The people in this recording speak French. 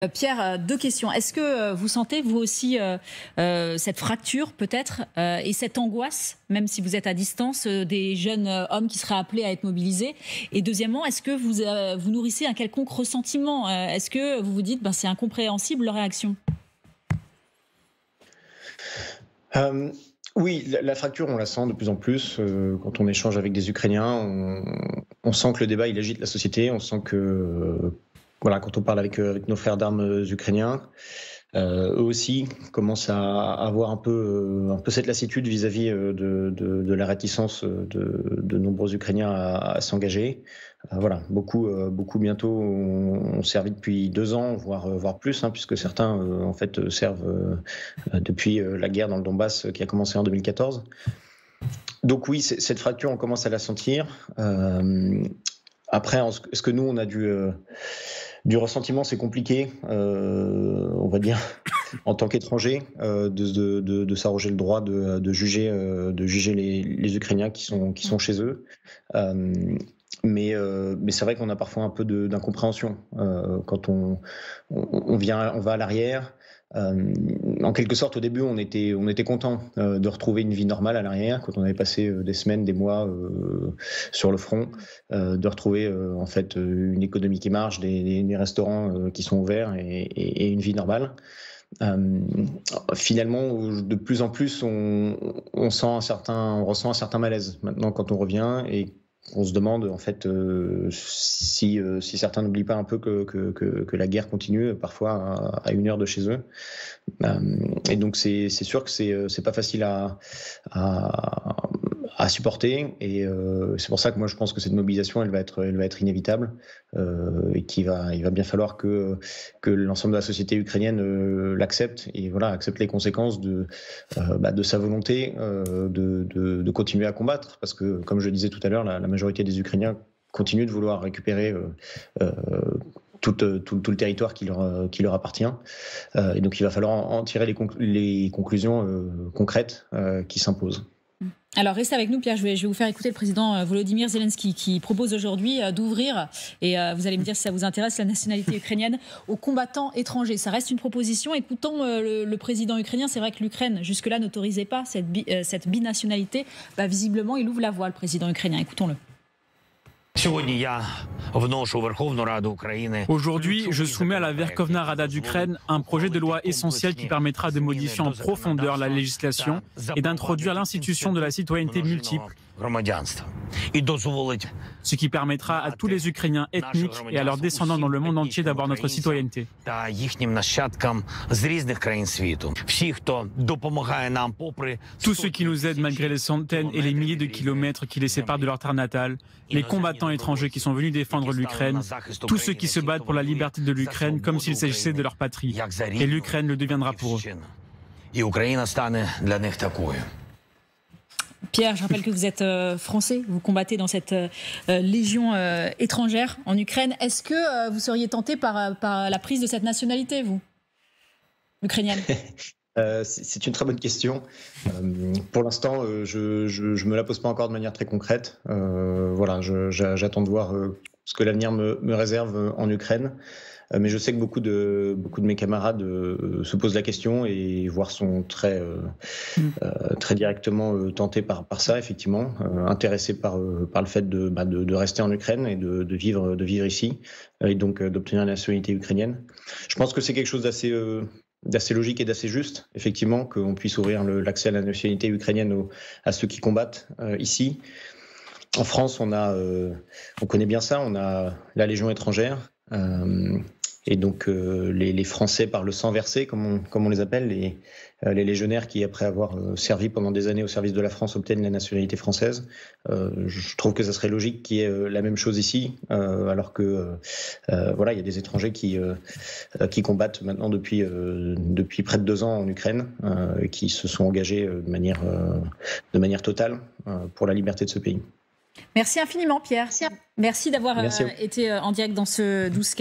Pierre, deux questions. Est-ce que vous sentez, vous aussi, cette fracture peut-être et cette angoisse, même si vous êtes à distance, des jeunes hommes qui seraient appelés à être mobilisés? Et deuxièmement, est-ce que vous nourrissez un quelconque ressentiment? Est-ce que vous vous dites c'est incompréhensible leur réaction? Oui, la fracture, on la sent de plus en plus. Quand on échange avec des Ukrainiens, on sent que le débat, il agite la société. On sent que, voilà, quand on parle avec nos frères d'armes ukrainiens, eux aussi commencent à avoir un peu cette lassitude vis-à-vis de la réticence de nombreux Ukrainiens à s'engager. Voilà, beaucoup bientôt ont servi depuis 2 ans, voire plus, puisque certains en fait servent depuis la guerre dans le Donbass qui a commencé en 2014. Donc oui, cette fracture, on commence à la sentir. Après, est-ce que nous, on a du ressentiment? C'est compliqué, on va dire, en tant qu'étranger, de s'arroger le droit de juger les Ukrainiens qui sont chez eux. Mais c'est vrai qu'on a parfois un peu d'incompréhension quand on va à l'arrière. En quelque sorte, au début, on était content de retrouver une vie normale à l'arrière, quand on avait passé des semaines, des mois sur le front, de retrouver en fait une économie qui marche, des restaurants qui sont ouverts et une vie normale. Finalement, de plus en plus, on ressent un certain malaise maintenant quand on revient, et on se demande en fait si certains n'oublient pas un peu que la guerre continue parfois à 1 heure de chez eux. Et donc c'est sûr que c'est pas facile à supporter, et c'est pour ça que moi je pense que cette mobilisation elle va être inévitable, et il va bien falloir que l'ensemble de la société ukrainienne l'accepte, et voilà, accepte les conséquences de sa volonté de continuer à combattre, parce que comme je le disais tout à l'heure, la majorité des Ukrainiens continuent de vouloir récupérer tout le territoire qui leur appartient, et donc il va falloir en tirer les conclusions concrètes qui s'imposent. Alors restez avec nous, Pierre, je vais vous faire écouter le président Volodymyr Zelensky qui propose aujourd'hui d'ouvrir, et vous allez me dire si ça vous intéresse, la nationalité ukrainienne aux combattants étrangers. Ça reste une proposition. Écoutons le président ukrainien. C'est vrai que l'Ukraine jusque-là n'autorisait pas cette binationalité. Visiblement, il ouvre la voie, le président ukrainien. Écoutons-le. Aujourd'hui, je soumets à la Verkhovna Rada d'Ukraine un projet de loi essentiel qui permettra de modifier en profondeur la législation et d'introduire l'institution de la citoyenneté multiple, ce qui permettra à tous les Ukrainiens ethniques et à leurs descendants dans le monde entier d'avoir notre citoyenneté. Tous ceux qui nous aident malgré les centaines et les milliers de kilomètres qui les séparent de leur terre natale, les combattants étrangers qui sont venus défendre l'Ukraine, tous ceux qui se battent pour la liberté de l'Ukraine comme s'il s'agissait de leur patrie. Et l'Ukraine le deviendra pour eux. Pierre, je rappelle que vous êtes français, vous combattez dans cette légion étrangère en Ukraine. Est-ce que vous seriez tenté par la prise de cette nationalité, vous, ukrainienne? C'est une très bonne question. Pour l'instant, je me la pose pas encore de manière très concrète. Voilà, j'attends de voir ce que l'avenir me réserve en Ukraine. Mais je sais que beaucoup de mes camarades se posent la question, et voire sont très directement tentés par ça, effectivement, intéressés par le fait de rester en Ukraine et de vivre ici, et donc d'obtenir la nationalité ukrainienne. Je pense que c'est quelque chose d'assez logique et d'assez juste, effectivement, qu'on puisse ouvrir l'accès à la nationalité ukrainienne à ceux qui combattent ici. En France, on connaît bien ça, on a la Légion étrangère, et donc les Français par le sang versé, comme on les appelle, les légionnaires qui, après avoir servi pendant des années au service de la France, obtiennent la nationalité française. Je trouve que ça serait logique qu'il y ait la même chose ici, alors que voilà, il y a des étrangers qui combattent maintenant depuis près de 2 ans en Ukraine, qui se sont engagés de manière totale pour la liberté de ce pays. Merci infiniment, Pierre. Merci d'avoir été en direct dans ce 12.